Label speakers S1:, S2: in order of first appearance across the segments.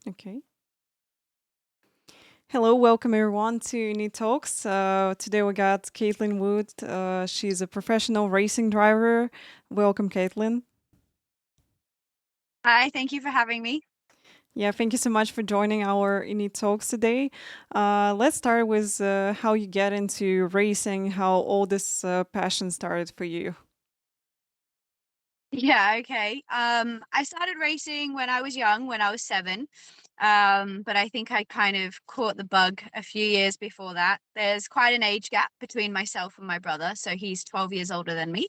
S1: Okay. Hello, welcome everyone to Init Talks. Today we got Caitlin Wood. She's a professional racing driver. Welcome, Caitlin.
S2: Hi, thank you for having me.
S1: Yeah, thank you so much for joining our Init Talks today. Let's start with how you get into racing, how all this passion started for you.
S2: Yeah, okay. I started racing when I was young, when I was 7. But I think I kind of caught the bug a few years before that. There's quite an age gap between myself and my brother, so he's 12 years older than me.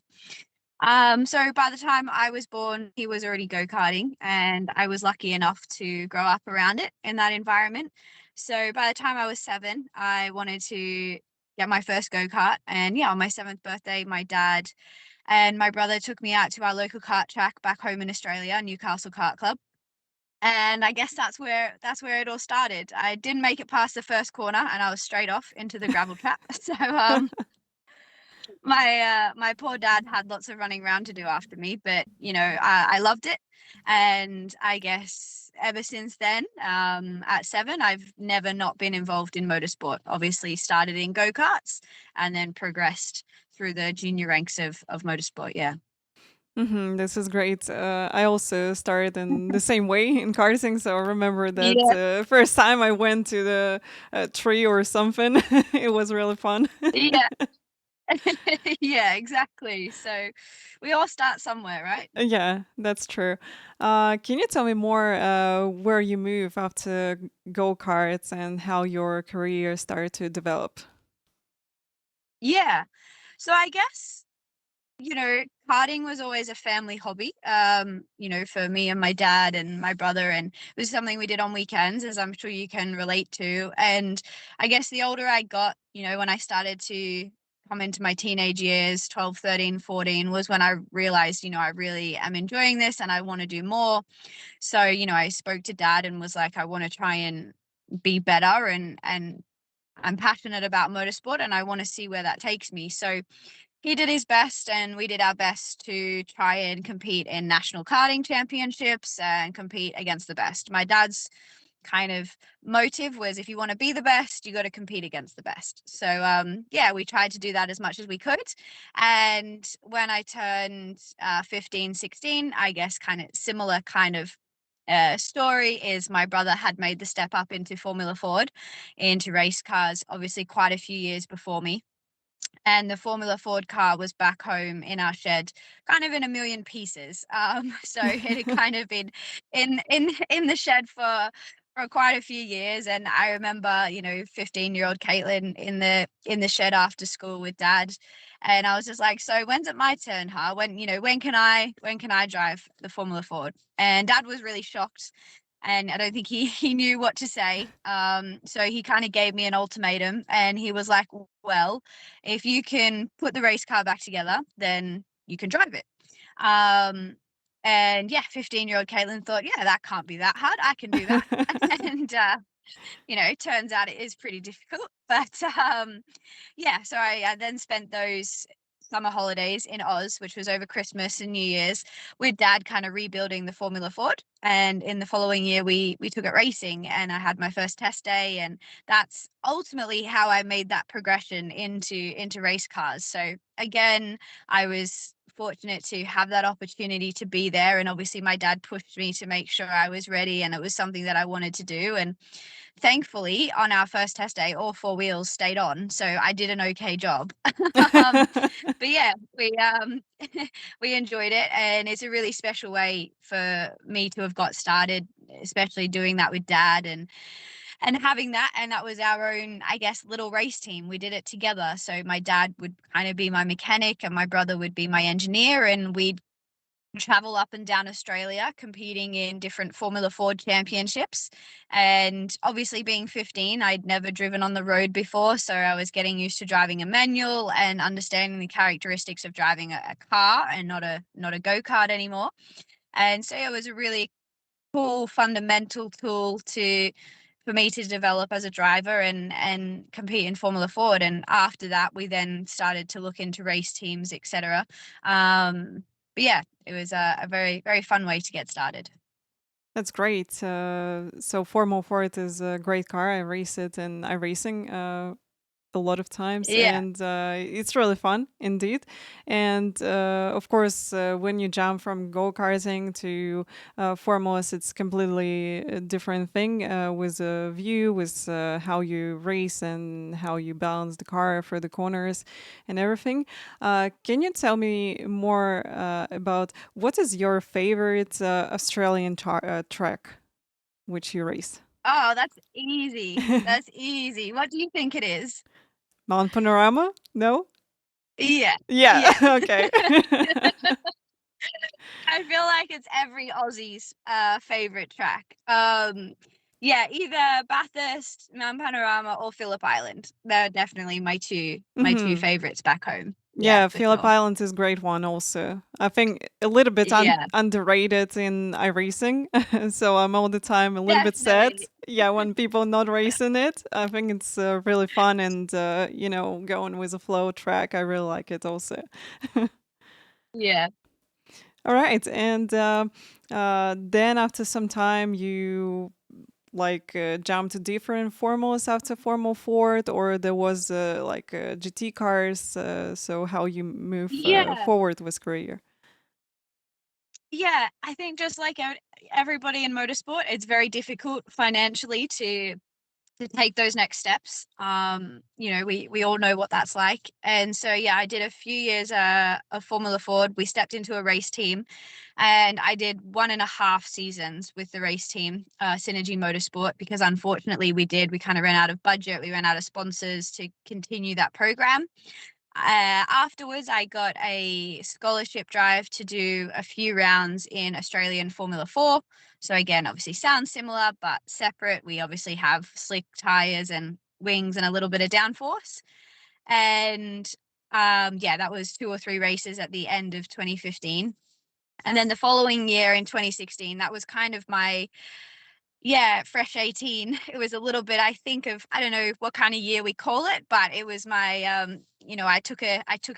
S2: So by the time I was born, he was already go-karting, and I was lucky enough to grow up around it in that environment. So by the time I was 7, I wanted to get my first go-kart. And yeah, on my 7th birthday, my dad and my brother took me out to our local kart track back home in Australia, Newcastle Kart Club. And I guess that's where it all started. I didn't make it past the first corner, and I was straight off into the gravel trap. So my poor dad had lots of running around to do after me, but I loved it. And I guess ever since then, at 7, I've never not been involved in motorsport. Obviously started in go-karts and then progressed through the junior ranks of motorsport. Yeah.
S1: This is great. I also started in the same way in karting, so I remember that
S2: Yeah.
S1: first time I went to the tree or something. It was really fun.
S2: Yeah. Yeah, exactly. So we all start somewhere, right?
S1: Yeah, that's true. Can you tell me more where you move after go-karts and how your career started to develop?
S2: Yeah. So I guess, karting was always a family hobby, for me and my dad and my brother. And it was something we did on weekends, as I'm sure you can relate to. And I guess the older I got, when I started to come into my teenage years, 12, 13, 14, was when I realized, I really am enjoying this and I want to do more. So, I spoke to dad and was like, I want to try and be better, and I'm passionate about motorsport and I want to see where that takes me. So he did his best and we did our best to try and compete in national karting championships and compete against the best. My dad's kind of motive was, if you want to be the best, you got to compete against the best. So yeah, we tried to do that as much as we could. And when I turned 15, 16, I guess kind of similar kind of story is my brother had made the step up into Formula Ford, into race cars, obviously quite a few years before me. And the Formula Ford car was back home in our shed, kind of in a million pieces. So it had kind of been in the shed for quite a few years. And I remember, 15-year-old Caitlin in the shed after school with dad. And I was just like, so when's it my turn, huh? When can I drive the Formula Ford? And dad was really shocked, and I don't think he knew what to say. So he kind of gave me an ultimatum, and he was like, "Well, if you can put the race car back together, then you can drive it." Um, and yeah, 15-year-old Caitlin thought, "Yeah, that can't be that hard. I can do that." And it turns out it is pretty difficult. But yeah, so I then spent those summer holidays in Oz, which was over Christmas and New Year's, with dad kind of rebuilding the Formula Ford. And in the following year, we took it racing, and I had my first test day, and that's ultimately how I made that progression into race cars. So again, I was fortunate to have that opportunity to be there, and obviously my dad pushed me to make sure I was ready and it was something that I wanted to do. And thankfully, on our first test day, all 4 wheels stayed on, so I did an okay job. um, but yeah, we we enjoyed it, and it's a really special way for me to have got started, especially doing that with dad, and having that. And that was our own, I guess, little race team. We did it together. So my dad would kind of be my mechanic and my brother would be my engineer, and we'd travel up and down Australia competing in different Formula Ford championships. And obviously, being 15, I'd never driven on the road before. So I was getting used to driving a manual and understanding the characteristics of driving a car and not a go-kart anymore. And so it was a really cool fundamental tool to for me to develop as a driver and compete in Formula Ford. And after that, we then started to look into race teams, etc. But yeah, it was a very, very fun way to get started.
S1: That's great. So Formula Ford is a great car. I race it in iRacing a lot of times,
S2: Yeah.
S1: and it's really fun indeed. And of course, when you jump from go karting to formulas, it's completely a different thing with a view, with how you race and how you balance the car for the corners and everything. Can you tell me more about what is your favorite Australian track which you race?
S2: Oh, that's easy. That's easy. What do you think it is?
S1: Mount Panorama? No?
S2: Yeah.
S1: Yeah,
S2: Yeah.
S1: okay.
S2: I feel like it's every Aussie's favorite track. Yeah, either Bathurst, Mount Panorama, or Phillip Island. They're definitely my two
S1: Mhm.
S2: favorites back home. Yeah,
S1: Yeah,
S2: for
S1: Phillip
S2: sure.
S1: Island is great one also. I think a little bit
S2: Yeah,
S1: underrated in iRacing, so I'm all the time a little bit sad.
S2: definitely.
S1: Yeah, when people not racing it, I think it's really fun and going with the flow track. I really like it also.
S2: Yeah.
S1: All right, and then after some time, you like jump to different formulas after Formula Ford, or there was like GT cars. So how you move
S2: Yeah.
S1: forward with career?
S2: Yeah. I think just like everybody in motorsport, it's very difficult financially to take those next steps. We all know what that's like. And so yeah, I did a few years of Formula Ford. We stepped into a race team and I did 1.5 seasons with the race team, Synergy Motorsport, because unfortunately we kind of ran out of budget, we ran out of sponsors to continue that program. Afterwards, I got a scholarship drive to do a few rounds in Australian Formula 4. So, again, obviously sounds similar, but separate. We obviously have slick tires and wings and a little bit of downforce. And yeah, that was 2 or 3 races at the end of 2015. And then the following year in 2016, that was kind of my fresh 18. It was a little bit, I think of, I don't know what kind of year we call it, but it was my I took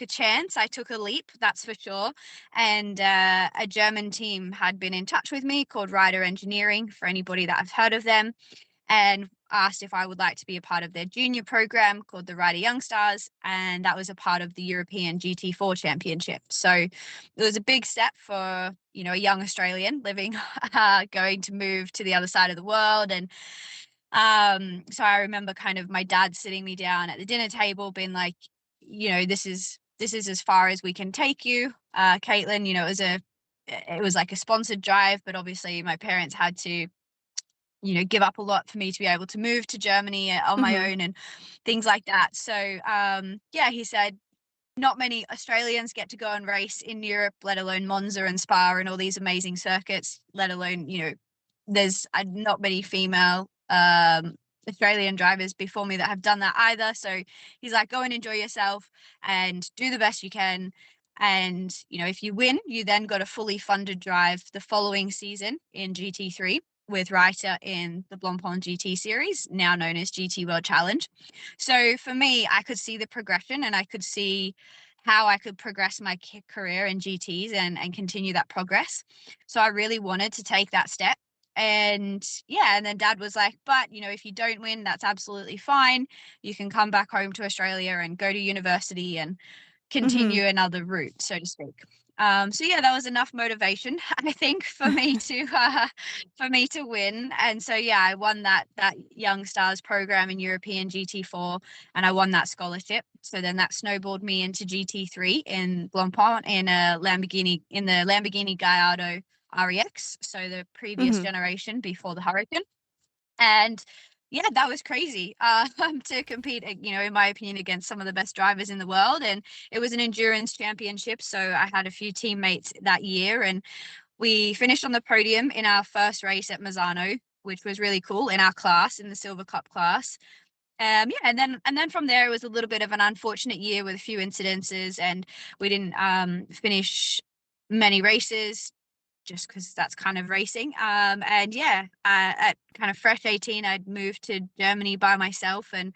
S2: a chance, I took a leap, that's for sure. And a German team had been in touch with me called Rider Engineering, for anybody that have heard of them, and asked if I would like to be a part of their junior program called the Rider Young Stars, and that was a part of the European GT4 Championship. So it was a big step for a young Australian living, going to move to the other side of the world. And so I remember kind of my dad sitting me down at the dinner table, being like, this is as far as we can take you, Caitlin. It was like a sponsored drive, but obviously my parents had to give up a lot for me to be able to move to Germany on my
S1: Hmm.
S2: own and things like that. So yeah, he said not many Australians get to go and race in Europe, let alone Monza and Spa and all these amazing circuits, let alone, there's not many female Australian drivers before me that have done that either. So he's like, go and enjoy yourself and do the best you can. And, if you win, you then got a fully funded drive the following season in GT3 with Reiter in the Blancpain GT series, now known as GT World Challenge. So for me, I could see the progression and I could see how I could progress my career in GTs and continue that progress. So I really wanted to take that step. And yeah, and then dad was like, but if you don't win, that's absolutely fine. You can come back home to Australia and go to university and
S1: Hmm.
S2: continue another route, so to speak. So yeah, that was enough motivation, I think, for me to win. And so yeah, I won that Young Stars program in European GT4, and I won that scholarship. So then that snowballed me into GT3 in Blancpain in the Lamborghini Gallardo REX, so the previous
S1: Hmm.
S2: generation before the Hurricane. And yeah, that was crazy, to compete, in my opinion, against some of the best drivers in the world. And it was an endurance championship. So I had a few teammates that year, and we finished on the podium in our first race at Mazzano, which was really cool in our class, in the Silver Cup class. Yeah, and then from there, it was a little bit of an unfortunate year with a few incidences, and we didn't finish many races just because that's kind of racing. And yeah, at kind of fresh 18, I'd moved to Germany by myself and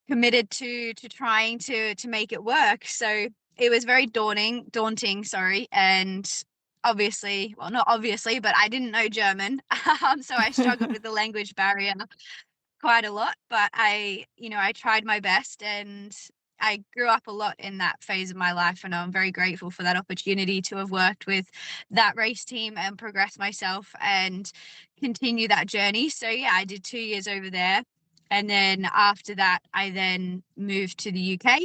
S2: committed to trying to make it work. So it was very daunting, sorry. And obviously, well, not obviously, but I didn't know German. So I struggled with the language barrier quite a lot, but I tried my best, and I grew up a lot in that phase of my life, and I'm very grateful for that opportunity to have worked with that race team and progress myself and continue that journey. So yeah, I did 2 years over there. And then after that, I then moved to the UK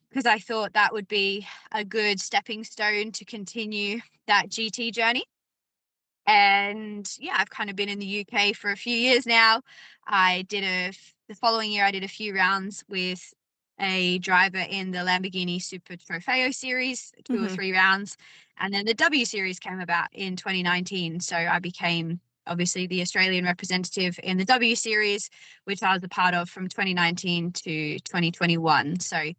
S2: because I thought that would be a good stepping stone to continue that GT journey. And yeah, I've kind of been in the UK for a few years now. The following year I did a few rounds with a driver in the Lamborghini Super Trofeo series, 2 or 3 rounds, and then the W series came about in 2019. So I became obviously the Australian representative in the W series, which I was a part of from 2019 to 2021. So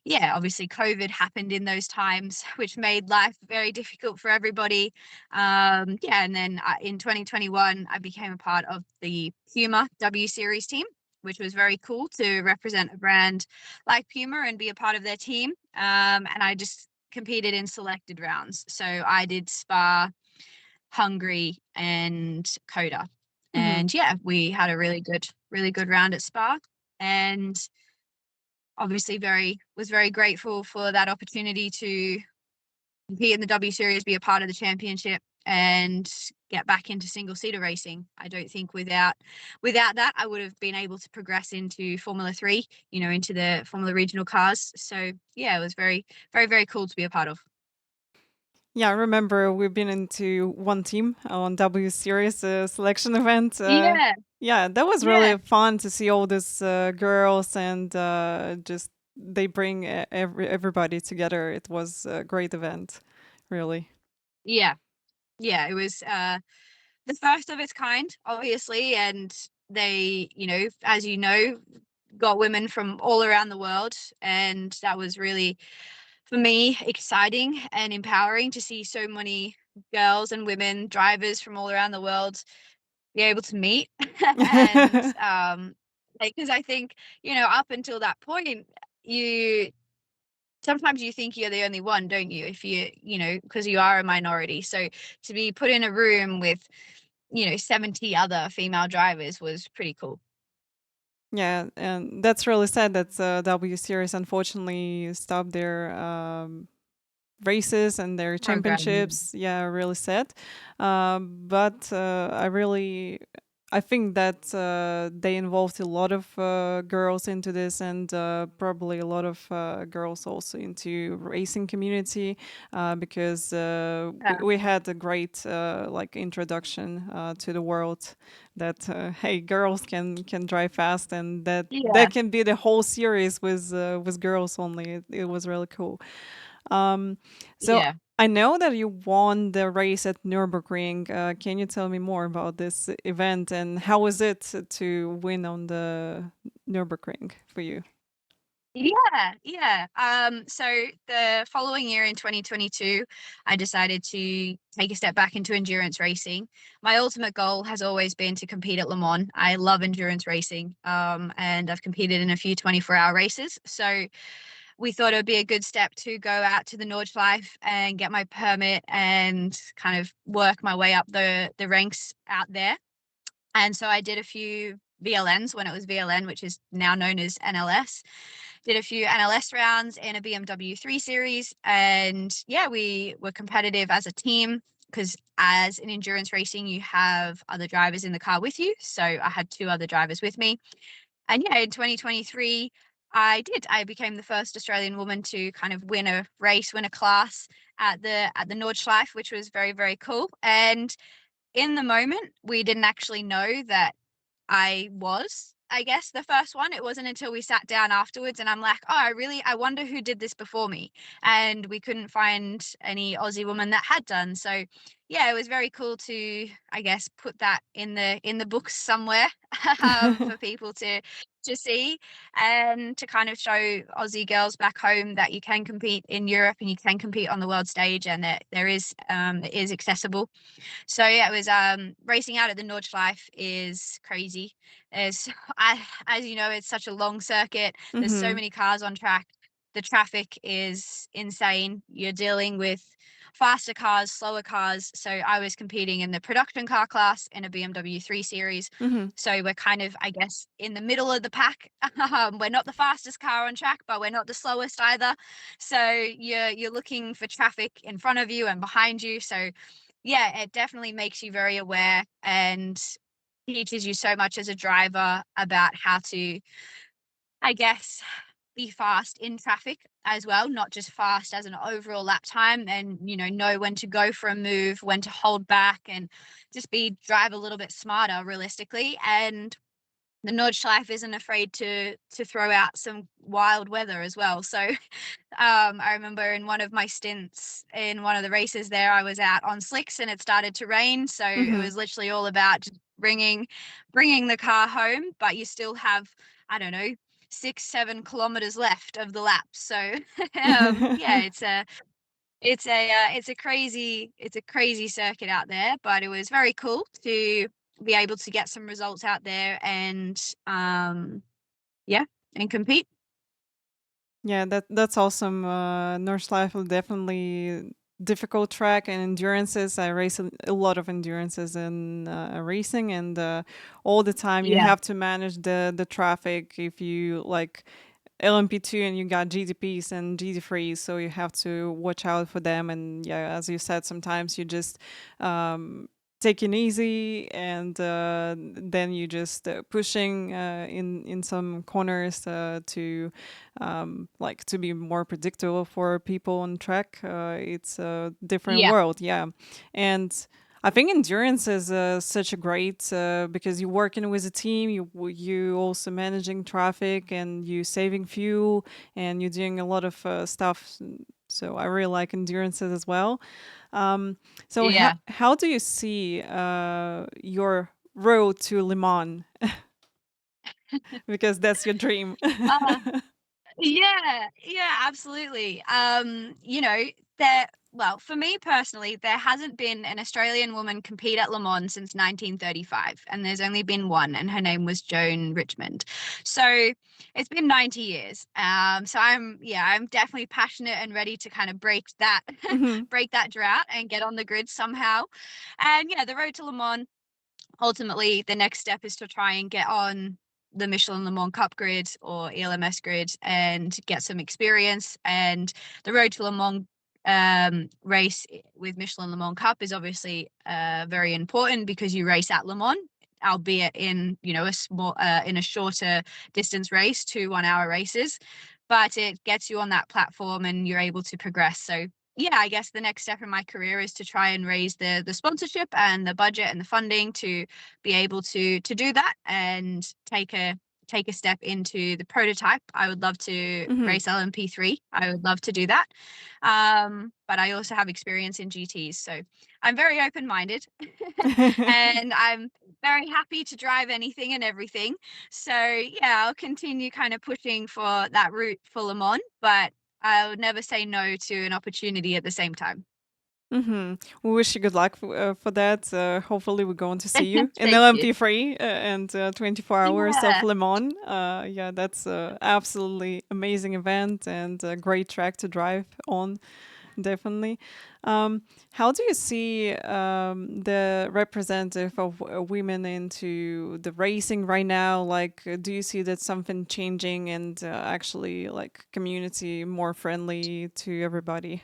S2: yeah, obviously COVID happened in those times, which made life very difficult for everybody. Yeah, and then in 2021, I became a part of the Puma W Series team, which was very cool to represent a brand like Puma and be a part of their team. And I just competed in selected rounds. So I did Spa, Hungary, and Coda.
S1: Hmm.
S2: And yeah, we had a really good round at Spa. And obviously was very grateful for that opportunity to compete in the W Series, be a part of the championship, and get back into single seater racing. I don't think without that I would have been able to progress into Formula 3, into the Formula Regional cars. So yeah, it was very cool to be a part of.
S1: Yeah, I remember we've been into one team on W Series selection event.
S2: Yeah,
S1: Yeah, that was
S2: yeah,
S1: really fun to see all these girls and just they bring everybody together. It was a great event, really.
S2: yeah, yeah. It was the first of its kind, obviously, and they, as got women from all around the world, and that was really, for me, exciting and empowering to see so many girls and women drivers from all around the world be able to meet. And because I think, up until that point, you sometimes you think you're the only one, don't you, if because you are a minority. So to be put in a room with 70 other female drivers was pretty cool.
S1: Yeah, and that's really sad that W Series unfortunately stopped their races and their
S2: Program.
S1: championships. Yeah, really sad. But I think that they involved a lot of girls into this, and probably a lot of girls also into racing community, because we had a great like introduction to the world that hey, girls can drive fast, and that
S2: Yeah,
S1: can be the whole series with girls only. It was really cool. Um, so
S2: yeah.
S1: I know that you won the race at Nurburgring. Can you tell me more about this event and how was it to win on the Nurburgring for you?
S2: Yeah, yeah. So the following year in 2022, I decided to take a step back into endurance racing. My ultimate goal has always been to compete at Le Mans. I love endurance racing, and I've competed in a few 24-hour races. So we thought it would be a good step to go out to the Nordschleife and get my permit and kind of work my way up the ranks out there. And so I did a few VLNs when it was VLN, which is now known as NLS. Did a few NLS rounds in a BMW 3 Series. And yeah, we were competitive as a team because as in endurance racing, you have other drivers in the car with you. So I had two other drivers with me. And yeah, in 2023, I became the first Australian woman to kind of win a race, win a class at the Nordschleife, which was very cool. And in the moment, we didn't actually know that I was, I guess, the first one. It wasn't until we sat down afterwards and I'm like, oh, I wonder who did this before me. And we couldn't find any Aussie woman that had done. So yeah, it was very cool to, I guess, put that in the books somewhere, for people to see and to kind of show Aussie girls back home that you can compete in Europe and you can compete on the world stage, and that it is accessible. So yeah, it was racing out at the Nordschleife is crazy. There's as you know, it's such a long circuit. There's so
S1: Hmm.
S2: many cars on track. The traffic is insane. You're dealing with faster cars, slower cars. So I was competing in the production car class in a BMW 3 Series.
S1: Mhm.
S2: So we're kind of, I guess, in the middle of the pack. We're not the fastest car on track, but we're not the slowest either. So you're looking for traffic in front of you and behind you. So yeah, it definitely makes you very aware and teaches you so much as a driver about how to, I guess, be fast in traffic as well, not just fast as an overall lap time, and know when to go for a move, when to hold back, and just drive a little bit smarter realistically. And the Nordschleife isn't afraid to throw out some wild weather as well. So I remember in one of my stints in one of the races there, I was out on slicks and it started to rain. So it
S1: Mhm.
S2: was literally all about just bringing the car home, but you still have, I don't know, 6-7 kilometers left of the lap. So yeah, it's a crazy circuit out there, but it was very cool to be able to get some results out there and yeah, and compete.
S1: Yeah, that's awesome. Nordschleife definitely difficult track and endurances. I race a lot of endurances in racing, and all the time you
S2: Yeah.
S1: have to manage the traffic. If you like LMP2 and you got GDPs and GD3s, so you have to watch out for them. And yeah, as you said, sometimes you just take it easy, and then you just pushing in some corners to like to be more predictable for people on track. It's a different
S2: Yeah.
S1: world, yeah. And I think endurance is such a great because you're working with a team. You also managing traffic and you saving fuel and you're doing a lot of stuff. So I really like endurances as well. Um, so
S2: Yeah.
S1: how do you see your road to Le Mans? Because that's your dream.
S2: Uh, yeah, yeah, absolutely. There, well, for me personally, there hasn't been an Australian woman compete at Le Mans since 1935, and there's only been one, and her name was Joan Richmond. So it's been 90 years. So I'm definitely passionate and ready to kind of break that
S1: Hmm.
S2: break that drought and get on the grid somehow. And yeah, the road to Le Mans, ultimately the next step is to try and get on the Michelin Le Mans Cup grid or ELMS grid and get some experience. And the Road to Le Mans race with Michelin Le Mans Cup is obviously very important because you race at Le Mans, albeit in a small in a shorter distance race, 2 1 hour races, but it gets you on that platform and you're able to progress. So yeah, I guess the next step in my career is to try and raise the sponsorship and the budget and the funding to be able to do that and take a step into the prototype. I would love to
S1: Hmm.
S2: race LMP3. I would love to do that. But I also have experience in GTs, so I'm very open-minded and I'm very happy to drive anything and everything. So yeah, I'll continue kind of pushing for that route for Le Mans, but I would never say no to an opportunity at the same time.
S1: Hmm. We wish you good luck for that. Hopefully, we're going to see you in
S2: Thank you.
S1: LMP3 and 24 hours of
S2: Yeah.
S1: Le Mans. Yeah, that's absolutely amazing event and a great track to drive on. Definitely. How do you see the representative of women into the racing right now? Like, do you see that something changing and actually like community more friendly to everybody?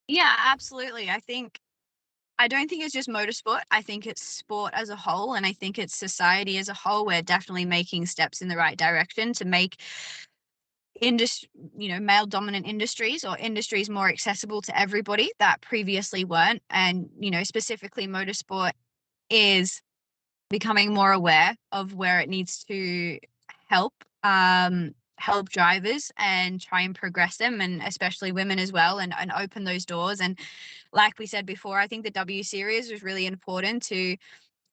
S2: Yeah, absolutely. I don't think it's just motorsport. I think it's sport as a whole, and I think it's society as a whole. We're definitely making steps in the right direction to make industry, male dominant industries or industries more accessible to everybody that previously weren't. And, specifically motorsport is becoming more aware of where it needs to help help drivers and try and progress them, and especially women as well, and open those doors. And like we said before, I think the W series was really important to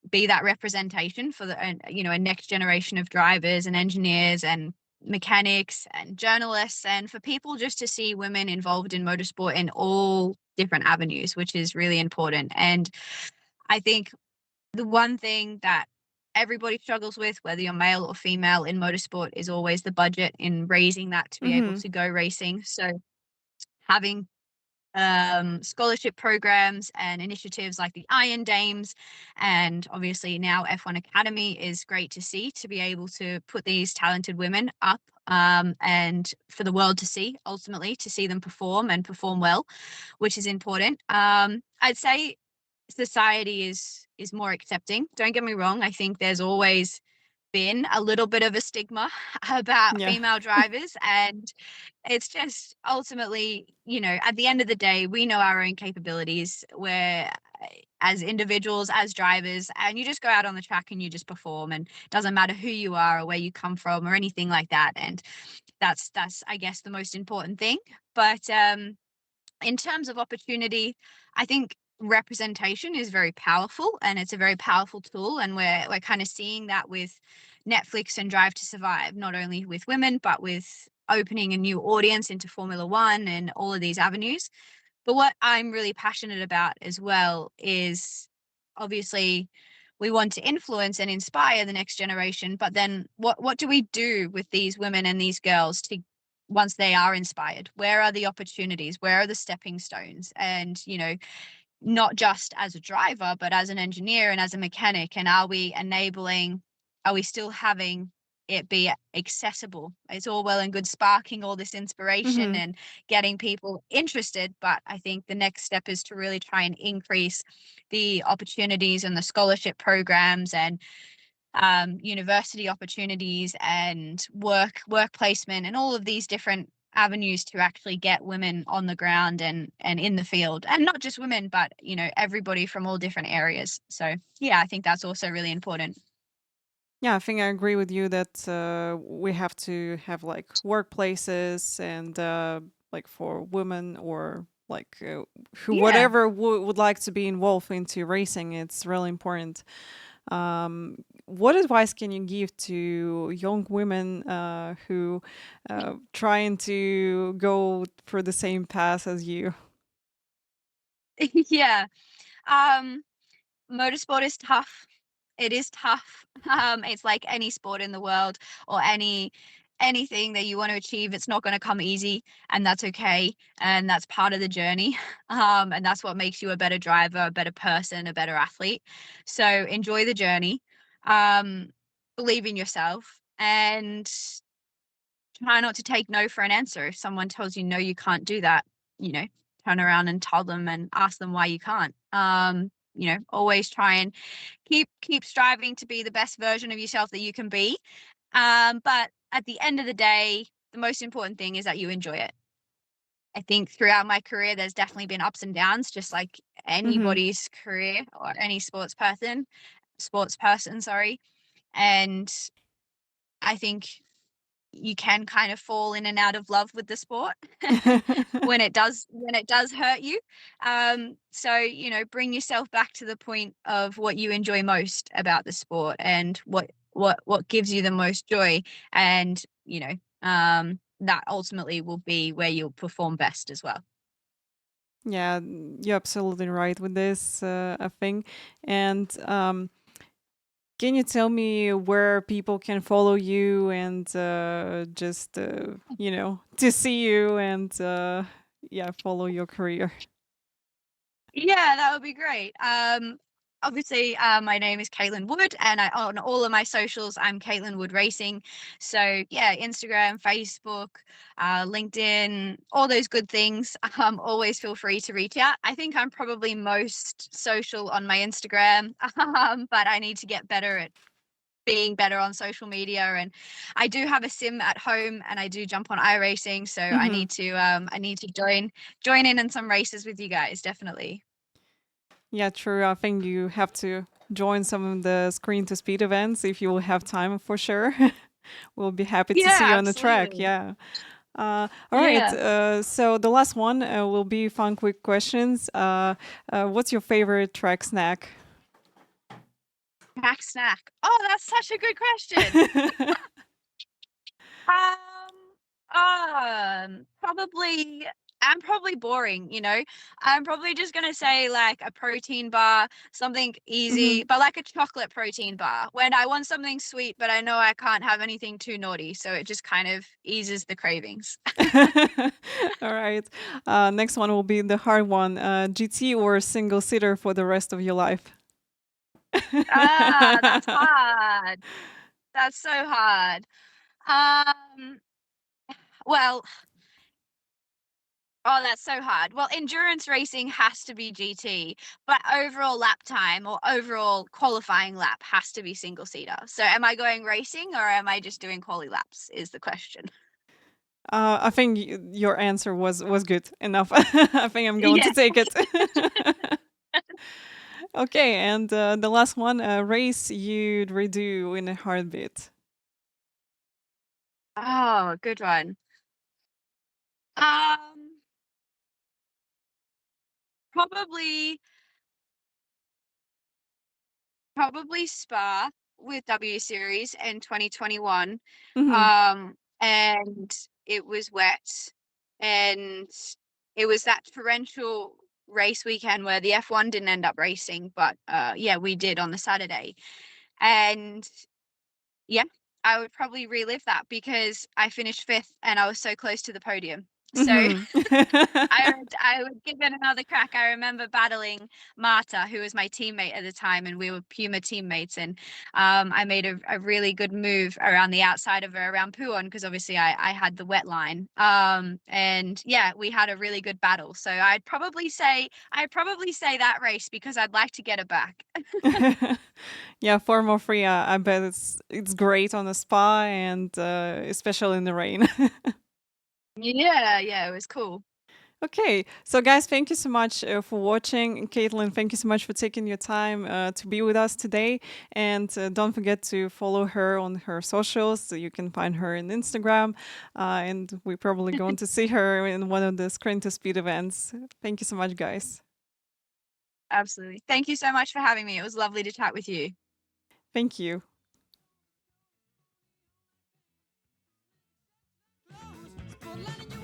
S2: be that representation for a next generation of drivers and engineers and mechanics and journalists, and for people just to see women involved in motorsport in all different avenues, which is really important. And I think the one thing that everybody struggles with, whether you're male or female in motorsport, is always the budget in raising that to be able
S1: Mm-hmm.
S2: to go racing. So having scholarship programs and initiatives like the Iron Dames, and obviously now F1 Academy is great to see, to be able to put these talented women up, and for the world to see, ultimately to see them perform and perform well, which is important. I'd say society is more accepting. Don't get me wrong, I think there's always been a little bit of a stigma about
S1: Yeah.
S2: female drivers, and it's just ultimately, at the end of the day, we know our own capabilities. We're as individuals, as drivers, and you just go out on the track and you just perform, and it doesn't matter who you are or where you come from or anything like that. And that's I guess the most important thing. But in terms of opportunity, I think representation is very powerful, and it's a very powerful tool, and we're kind of seeing that with Netflix and Drive to Survive, not only with women but with opening a new audience into Formula One and all of these avenues. But what I'm really passionate about as well is, obviously, we want to influence and inspire the next generation, but then what do we do with these women and these girls to, once they are inspired? Where are the opportunities? Where are the stepping stones? And not just as a driver, but as an engineer and as a mechanic. And are we still having it be accessible? It's all well and good sparking all this inspiration
S1: Hmm.
S2: and getting people interested, but I think the next step is to really try and increase the opportunities and the scholarship programs and university opportunities and work placement and all of these different avenues to actually get women on the ground and in the field, and not just women, but everybody from all different areas. So yeah, I think that's also really important.
S1: Yeah, I think I agree with you that we have to have like workplaces and like for women or like who
S2: Yeah.
S1: whatever would like to be involved into racing. It's really important. What advice can you give to young women who trying to go for the same path as you?
S2: Yeah. um Motorsport is tough. It is tough. It's like any sport in the world, or anything that you want to achieve. It's not going to come easy, and that's okay. And that's part of the journey. And that's what makes you a better driver, a better person, a better athlete. So enjoy the journey. Um, Believe in yourself, and try not to take no for an answer. If someone tells you no, you can't do that, you know, turn around and tell them and ask them why you can't. Always try and keep striving to be the best version of yourself that you can be. But at the end of the day, the most important thing is that you enjoy it. I think throughout my career, there's definitely been ups and downs, just like
S1: Hmm.
S2: anybody's career or any sports person, sorry. And I think you can kind of fall in and out of love with the sport when it does hurt you. So bring yourself back to the point of what you enjoy most about the sport, and what gives you the most joy, and that ultimately will be where you'll perform best as well.
S1: Yeah, you're absolutely right with this, I think. And can you tell me where people can follow you and just, to see you and, yeah, follow your career?
S2: Yeah, that would be great. Obviously, my name is Caitlin Wood, and on all of my socials, I'm Caitlin Wood Racing. So yeah, Instagram, Facebook, LinkedIn, all those good things. Always feel free to reach out. I think I'm probably most social on my Instagram, but I need to get better at being better on social media. And I do have a sim at home, and I do jump on iRacing, so I
S1: Hmm.
S2: need to join in some races with you guys, definitely.
S1: Yeah, true. I think you have to join some of the screen to speed events if you will have time for sure. We'll be happy to see
S2: Yeah,
S1: you on the track.
S2: absolutely.
S1: Yeah. All right.
S2: Yeah.
S1: So the last one will be fun, quick questions. What's your favorite track snack?
S2: Snack snack. Oh, that's such a good question. Um, probably I'm probably boring, you know. I'm probably just gonna say like a protein bar, something easy, but like a chocolate protein bar. When I want something sweet, but I know I can't have anything too naughty, so it just kind of eases the cravings.
S1: All right. Next one will be the hard one. GT or single seater for the rest of your life?
S2: Ah, that's hard. That's so hard. Um, well, oh, that's so hard. Well, endurance racing has to be GT, but overall lap time or overall qualifying lap has to be single seater. So am I going racing or am I just doing quali laps is the question.
S1: I think your answer was good enough. I think I'm going to
S2: Yeah.
S1: take it. Okay, and the last one, a race you'd redo in a heartbeat.
S2: Oh, good one. Um, probably probably Spa with W Series in 2021.
S1: Mhm.
S2: And it was wet and it was that torrential race weekend where the F1 didn't end up racing, but yeah, we did on the Saturday. And yeah, I would probably relive that because I finished fifth and I was so close to the podium. So
S1: Mhm.
S2: I would give it another crack. I remember battling Marta, who was my teammate at the time, and we were Puma teammates. And I made a really good move around the outside of her, around Puon, because obviously I had the wet line. And yeah, we had a really good battle. So I'd probably say that race because I'd like to get it back.
S1: Yeah, Formula 3, I bet it's great on the spa and especially in the rain.
S2: Yeah, yeah, it was cool.
S1: Okay, so guys, thank you so much for watching. Caitlin, thank you so much for taking your time to be with us today. And don't forget to follow her on her socials. So you can find her on Instagram. And we're probably going to see her in one of the Screen to Speed events. Thank you so much, guys.
S2: Absolutely. Thank you so much for having me. It was lovely to chat with you.
S1: Thank you.
S3: Spotlight in your